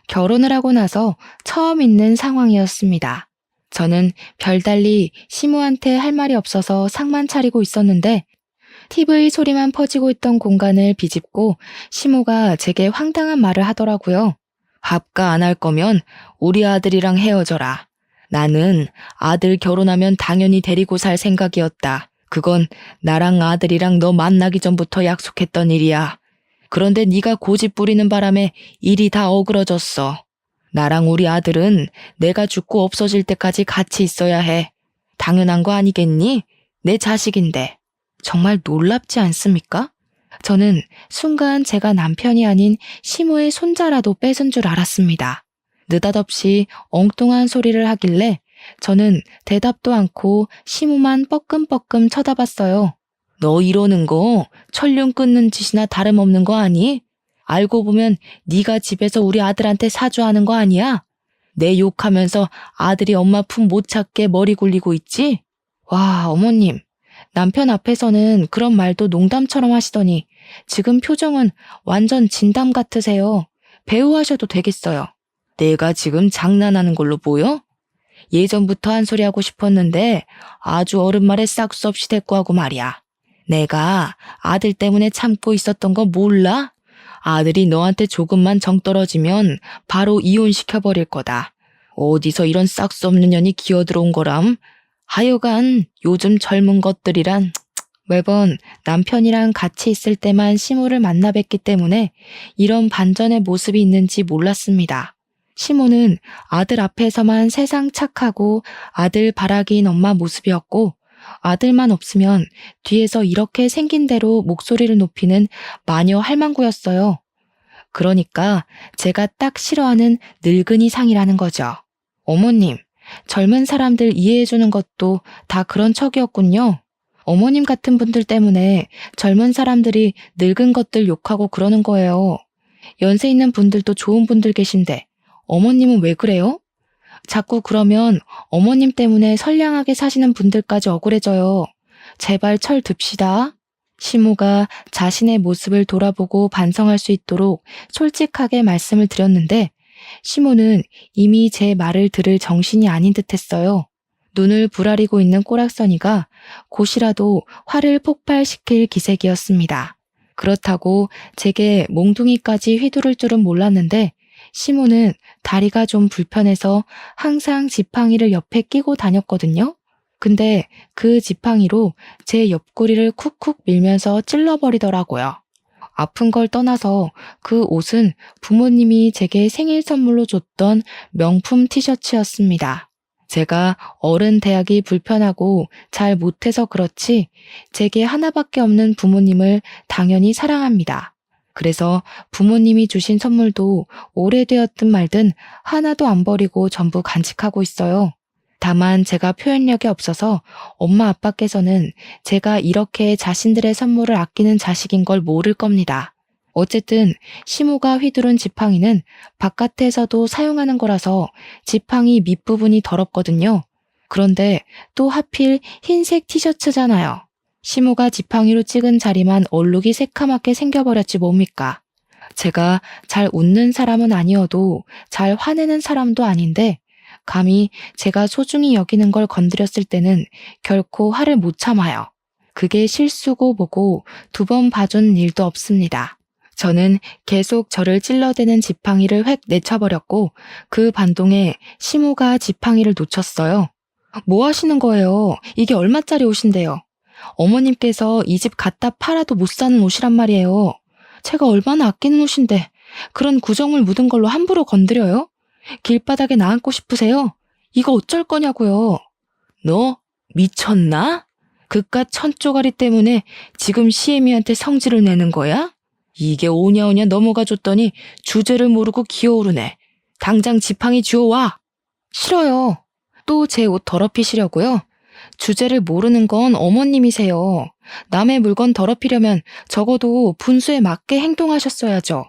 결혼을 하고 나서 처음 있는 상황이었습니다. 저는 별달리 시모한테 할 말이 없어서 상만 차리고 있었는데 TV 소리만 퍼지고 있던 공간을 비집고 시모가 제게 황당한 말을 하더라고요. 밥가 안 할 거면 우리 아들이랑 헤어져라. 나는 아들 결혼하면 당연히 데리고 살 생각이었다. 그건 나랑 아들이랑 너 만나기 전부터 약속했던 일이야. 그런데 네가 고집 부리는 바람에 일이 다 어그러졌어. 나랑 우리 아들은 내가 죽고 없어질 때까지 같이 있어야 해. 당연한 거 아니겠니? 내 자식인데. 정말 놀랍지 않습니까? 저는 순간 제가 남편이 아닌 시모의 손자라도 뺏은 줄 알았습니다. 느닷없이 엉뚱한 소리를 하길래 저는 대답도 않고 시모만 뻐끔뻐끔 쳐다봤어요. 너 이러는 거 천륜 끊는 짓이나 다름없는 거 아니? 알고 보면 네가 집에서 우리 아들한테 사주하는 거 아니야? 내 욕하면서 아들이 엄마 품 못 찾게 머리 굴리고 있지? 와, 어머님. 남편 앞에서는 그런 말도 농담처럼 하시더니 지금 표정은 완전 진담 같으세요. 배우 하셔도 되겠어요. 내가 지금 장난하는 걸로 보여? 예전부터 한 소리 하고 싶었는데 아주 어른 말에 싹수 없이 대꾸하고 말이야. 내가 아들 때문에 참고 있었던 거 몰라? 아들이 너한테 조금만 정 떨어지면 바로 이혼시켜버릴 거다. 어디서 이런 싹수 없는 년이 기어들어온 거람? 하여간 요즘 젊은 것들이란 매번 남편이랑 같이 있을 때만 시모를 만나 뵙기 때문에 이런 반전의 모습이 있는지 몰랐습니다. 시모는 아들 앞에서만 세상 착하고 아들 바라기인 엄마 모습이었고 아들만 없으면 뒤에서 이렇게 생긴 대로 목소리를 높이는 마녀 할망구였어요. 그러니까 제가 딱 싫어하는 늙은이 상이라는 거죠. 어머님, 젊은 사람들 이해해주는 것도 다 그런 척이었군요. 어머님 같은 분들 때문에 젊은 사람들이 늙은 것들 욕하고 그러는 거예요. 연세 있는 분들도 좋은 분들 계신데 어머님은 왜 그래요? 자꾸 그러면 어머님 때문에 선량하게 사시는 분들까지 억울해져요. 제발 철 듭시다. 시모가 자신의 모습을 돌아보고 반성할 수 있도록 솔직하게 말씀을 드렸는데 시모는 이미 제 말을 들을 정신이 아닌 듯했어요. 눈을 부라리고 있는 꼬락서니가 곧이라도 화를 폭발시킬 기색이었습니다. 그렇다고 제게 몽둥이까지 휘두를 줄은 몰랐는데 시모는 다리가 좀 불편해서 항상 지팡이를 옆에 끼고 다녔거든요. 근데 그 지팡이로 제 옆구리를 쿡쿡 밀면서 찔러버리더라고요. 아픈 걸 떠나서 그 옷은 부모님이 제게 생일 선물로 줬던 명품 티셔츠였습니다. 제가 어른 대하기 불편하고 잘 못해서 그렇지 제게 하나밖에 없는 부모님을 당연히 사랑합니다. 그래서 부모님이 주신 선물도 오래되었든 말든 하나도 안 버리고 전부 간직하고 있어요. 다만 제가 표현력이 없어서 엄마 아빠께서는 제가 이렇게 자신들의 선물을 아끼는 자식인 걸 모를 겁니다. 어쨌든 시모가 휘두른 지팡이는 바깥에서도 사용하는 거라서 지팡이 밑부분이 더럽거든요. 그런데 또 하필 흰색 티셔츠잖아요. 시모가 지팡이로 찍은 자리만 얼룩이 새카맣게 생겨버렸지 뭡니까. 제가 잘 웃는 사람은 아니어도 잘 화내는 사람도 아닌데 감히 제가 소중히 여기는 걸 건드렸을 때는 결코 화를 못 참아요. 그게 실수고 뭐고 2번 봐준 일도 없습니다. 저는 계속 저를 찔러대는 지팡이를 획 내쳐버렸고 그 반동에 시모가 지팡이를 놓쳤어요. 뭐 하시는 거예요? 이게 얼마짜리 옷인데요? 어머님께서 이 집 갖다 팔아도 못 사는 옷이란 말이에요. 제가 얼마나 아끼는 옷인데 그런 구정을 묻은 걸로 함부로 건드려요? 길바닥에 나앉고 싶으세요? 이거 어쩔 거냐고요. 너 미쳤나? 그깟 천쪼가리 때문에 지금 시애미한테 성질을 내는 거야? 이게 오냐오냐 넘어가 줬더니 주제를 모르고 기어오르네. 당장 지팡이 주워와. 싫어요. 또 제 옷 더럽히시려고요? 주제를 모르는 건 어머님이세요. 남의 물건 더럽히려면 적어도 분수에 맞게 행동하셨어야죠.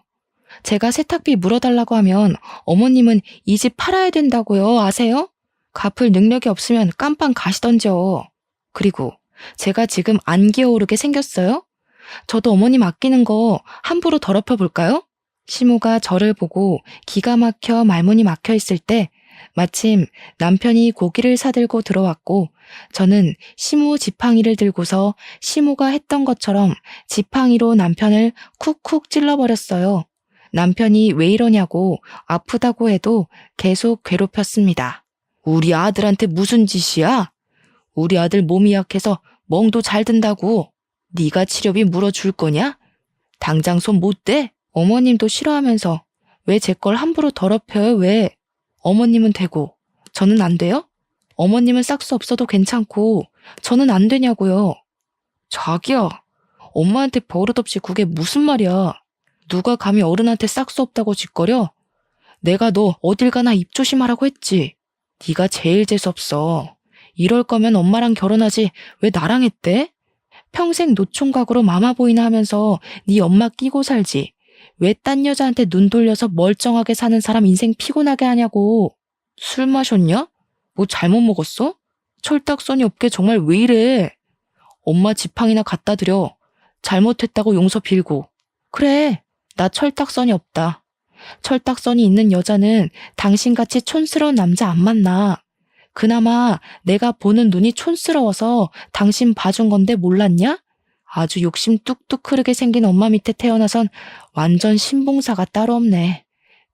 제가 세탁비 물어달라고 하면 어머님은 이 집 팔아야 된다고요. 아세요? 갚을 능력이 없으면 깜빵 가시던죠. 그리고 제가 지금 안 기어오르게 생겼어요? 저도 어머님 아끼는 거 함부로 더럽혀 볼까요? 시모가 저를 보고 기가 막혀 말문이 막혀 있을 때 마침 남편이 고기를 사들고 들어왔고 저는 시모 지팡이를 들고서 시모가 했던 것처럼 지팡이로 남편을 쿡쿡 찔러버렸어요. 남편이 왜 이러냐고 아프다고 해도 계속 괴롭혔습니다. 우리 아들한테 무슨 짓이야? 우리 아들 몸이 약해서 멍도 잘 든다고. 네가 치료비 물어줄 거냐? 당장 손 못 대? 어머님도 싫어하면서 왜 제 걸 함부로 더럽혀요? 왜? 어머님은 되고 저는 안 돼요? 어머님은 싹수 없어도 괜찮고 저는 안 되냐고요. 자기야, 엄마한테 버릇없이 그게 무슨 말이야. 누가 감히 어른한테 싹수 없다고 짓거려? 내가 너 어딜 가나 입 조심하라고 했지. 네가 제일 재수없어. 이럴 거면 엄마랑 결혼하지 왜 나랑 했대? 평생 노총각으로 마마보이나 하면서 네 엄마 끼고 살지. 왜 딴 여자한테 눈 돌려서 멀쩡하게 사는 사람 인생 피곤하게 하냐고. 술 마셨냐? 뭐 잘못 먹었어? 철딱서니 없게 정말 왜 이래? 엄마 지팡이나 갖다 드려. 잘못했다고 용서 빌고. 그래, 나 철딱서니 없다. 철딱서니 있는 여자는 당신같이 촌스러운 남자 안 만나. 그나마 내가 보는 눈이 촌스러워서 당신 봐준 건데 몰랐냐? 아주 욕심 뚝뚝 흐르게 생긴 엄마 밑에 태어나선 완전 신봉사가 따로 없네.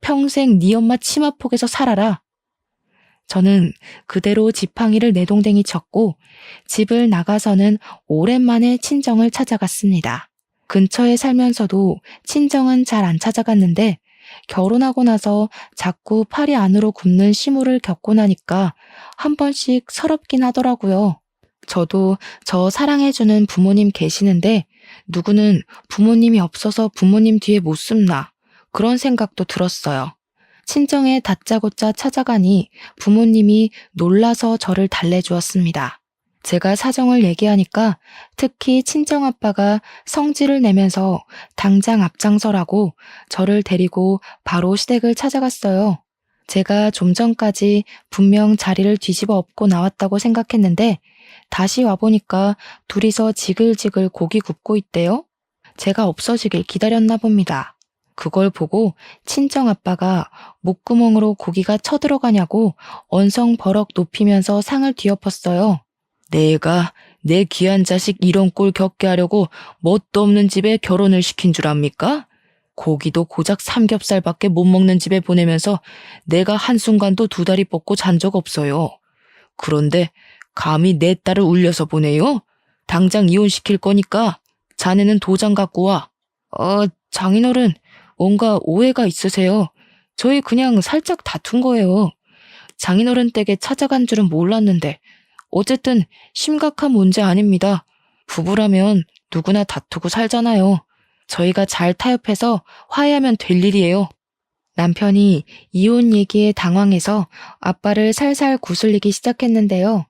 평생 네 엄마 치마폭에서 살아라. 저는 그대로 지팡이를 내동댕이 쳤고 집을 나가서는 오랜만에 친정을 찾아갔습니다. 근처에 살면서도 친정은 잘 안 찾아갔는데 결혼하고 나서 자꾸 팔이 안으로 굽는 시무를 겪고 나니까 한 번씩 서럽긴 하더라고요. 저도 저 사랑해주는 부모님 계시는데 누구는 부모님이 없어서 부모님 뒤에 못 숨나 그런 생각도 들었어요. 친정에 다짜고짜 찾아가니 부모님이 놀라서 저를 달래주었습니다. 제가 사정을 얘기하니까 특히 친정아빠가 성질을 내면서 당장 앞장서라고 저를 데리고 바로 시댁을 찾아갔어요. 제가 좀 전까지 분명 자리를 뒤집어 엎고 나왔다고 생각했는데 다시 와보니까 둘이서 지글지글 고기 굽고 있대요. 제가 없어지길 기다렸나 봅니다. 그걸 보고 친정아빠가 목구멍으로 고기가 쳐들어가냐고 언성버럭 높이면서 상을 뒤엎었어요. 내가 내 귀한 자식 이런 꼴 겪게 하려고 뭣도 없는 집에 결혼을 시킨 줄 압니까? 고기도 고작 삼겹살밖에 못 먹는 집에 보내면서 내가 한순간도 두 다리 뻗고 잔 적 없어요. 그런데 감히 내 딸을 울려서 보내요? 당장 이혼시킬 거니까 자네는 도장 갖고 와. 장인어른, 뭔가 오해가 있으세요. 저희 그냥 살짝 다툰 거예요. 장인어른 댁에 찾아간 줄은 몰랐는데 어쨌든 심각한 문제 아닙니다. 부부라면 누구나 다투고 살잖아요. 저희가 잘 타협해서 화해하면 될 일이에요. 남편이 이혼 얘기에 당황해서 아빠를 살살 구슬리기 시작했는데요.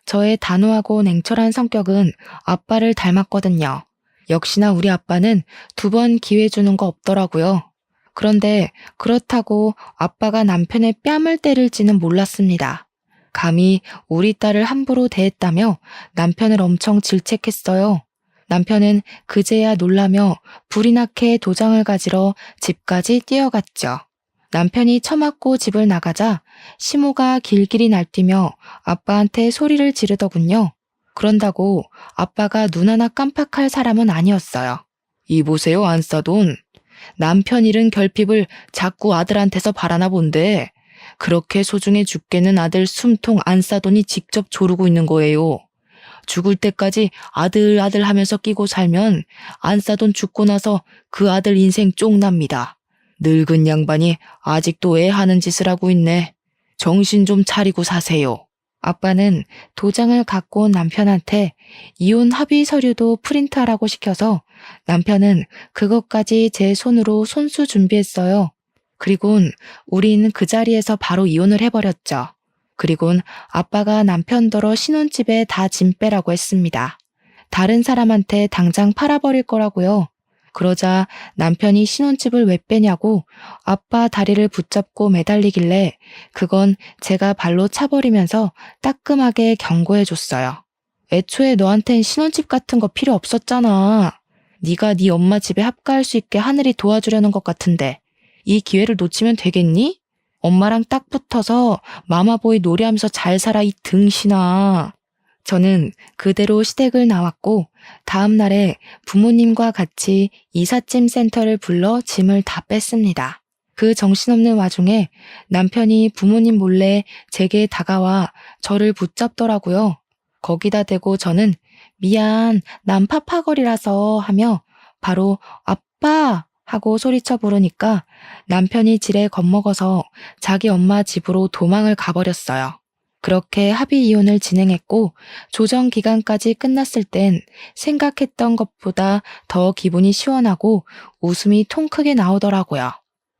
저의 단호하고 냉철한 성격은 아빠를 닮았거든요. 역시나 우리 아빠는 2번 기회 주는 거 없더라고요. 그런데 그렇다고 아빠가 남편의 뺨을 때릴지는 몰랐습니다. 감히 우리 딸을 함부로 대했다며 남편을 엄청 질책했어요. 남편은 그제야 놀라며 불이 나게 도장을 가지러 집까지 뛰어갔죠. 남편이 처맞고 집을 나가자 시모가 길길이 날뛰며 아빠한테 소리를 지르더군요. 그런다고 아빠가 눈 하나 깜빡할 사람은 아니었어요. 이보세요, 안싸돈. 남편 잃은 결핍을 자꾸 아들한테서 바라나 본데 그렇게 소중해 죽겠는 아들 숨통 안싸돈이 직접 조르고 있는 거예요. 죽을 때까지 아들 하면서 끼고 살면 안싸돈 죽고 나서 그 아들 인생 쫑납니다. 늙은 양반이 아직도 애 하는 짓을 하고 있네. 정신 좀 차리고 사세요. 아빠는 도장을 갖고 온 남편한테 이혼 합의 서류도 프린트하라고 시켜서 남편은 그것까지 제 손으로 손수 준비했어요. 그리곤 우린 그 자리에서 바로 이혼을 해버렸죠. 그리곤 아빠가 남편더러 신혼집에 다 짐 빼라고 했습니다. 다른 사람한테 당장 팔아버릴 거라고요. 그러자 남편이 신혼집을 왜 빼냐고 아빠 다리를 붙잡고 매달리길래 그건 제가 발로 차버리면서 따끔하게 경고해줬어요. 애초에 너한텐 신혼집 같은 거 필요 없었잖아. 네가 네 엄마 집에 합가할 수 있게 하늘이 도와주려는 것 같은데 이 기회를 놓치면 되겠니? 엄마랑 딱 붙어서 마마보이 노래하면서 잘 살아 이 등신아. 저는 그대로 시댁을 나왔고 다음 날에 부모님과 같이 이삿짐 센터를 불러 짐을 다 뺐습니다. 그 정신없는 와중에 남편이 부모님 몰래 제게 다가와 저를 붙잡더라고요. 거기다 대고 저는 미안, 난 파파거리라서 하며 바로 아빠 하고 소리쳐 부르니까 남편이 지레 겁먹어서 자기 엄마 집으로 도망을 가버렸어요. 그렇게 합의 이혼을 진행했고 조정 기간까지 끝났을 땐 생각했던 것보다 더 기분이 시원하고 웃음이 통 크게 나오더라고요.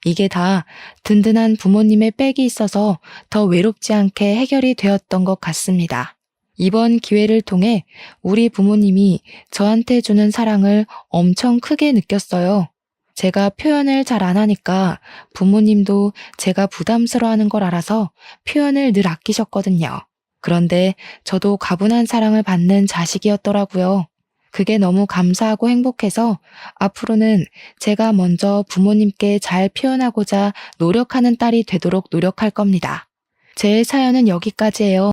이게 다 든든한 부모님의 백이 있어서 더 외롭지 않게 해결이 되었던 것 같습니다. 이번 기회를 통해 우리 부모님이 저한테 주는 사랑을 엄청 크게 느꼈어요. 제가 표현을 잘 안 하니까 부모님도 제가 부담스러워하는 걸 알아서 표현을 늘 아끼셨거든요. 그런데 저도 가분한 사랑을 받는 자식이었더라고요. 그게 너무 감사하고 행복해서 앞으로는 제가 먼저 부모님께 잘 표현하고자 노력하는 딸이 되도록 노력할 겁니다. 제 사연은 여기까지예요.